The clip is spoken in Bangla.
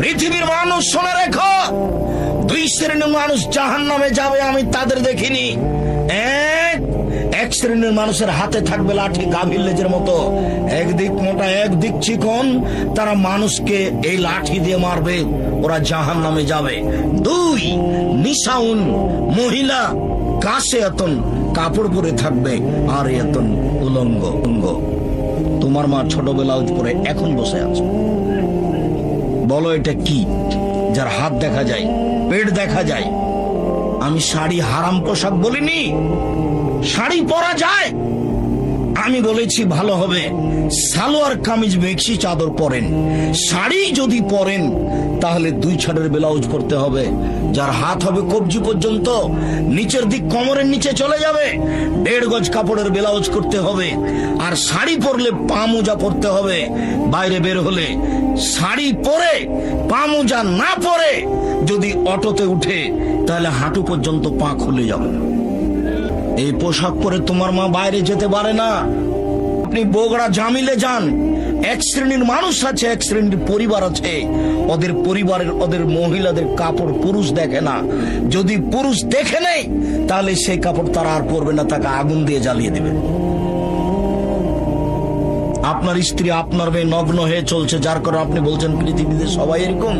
পৃথিবীর মানুষ শুনে রেখো, দুই শ্রেণীর মানুষ জাহান্নামে যাবে আমি তাদের দেখিনি। এক শ্রেণীর মানুষের হাতে থাকবে লাঠি গাভীর লেজের মতো, একদিক মোটা একদিক চিকন, তারা মানুষকে এই লাঠি দিয়ে মারবে, ওরা জাহান্নামে যাবে। দুই, নিসাউন, মহিলা কাছে এতন কাপড় পরে থাকবে আর এতন উলঙ্গ। তোমার মা ছোট ব্লাউজ পরে এখন বসে আছে, বলো এটা কি? যার হাত দেখা যায়, পেট দেখা যায়। আমি শাড়ি হারাম পোশাক বলিনি, শাড়ি পরা যায়। আমি বলেছি ভালো হবে সালোয়ার কামিজ মেক্সি চাদর পরেন। শাড়ি যদি পরেন তাহলে 2 ছাড়ের ব্লাউজ পরতে হবে, যার হাত হবে কবজি পর্যন্ত, নিচের দিক কোমরের নিচে চলে যাবে, 1.5 গজ কাপড়ের ব্লাউজ করতে হবে। আর শাড়ি পরলে পা মোজা পরতে হবে। বাইরে বের হলে শাড়ি পরে পা মোজা না পরে যদি অটোতে উঠে তাহলে হাঁটু পর্যন্ত পা খুলে যাবে। এই পোশাক পরে তোমার মা বাইরে যেতে পারে না। আপনি বগুড়া জামিলে যান, এক শ্রেণীর মানুষ আছে, এক শ্রেণীর পরিবার আছে, ওদের পরিবারের ওদের মহিলাদের কাপড় পুরুষ দেখে না। যদি পুরুষ দেখে নেই তাহলে সেই কাপড় তারা আর পরবে না, তাকে আগুন দিয়ে জ্বালিয়ে দেবে। আপনার স্ত্রী আপনার মেয়ে নগ্ন হয়ে চলছে, যার কারণে আপনি বলছেন পৃথিবীতে সবাই এরকম।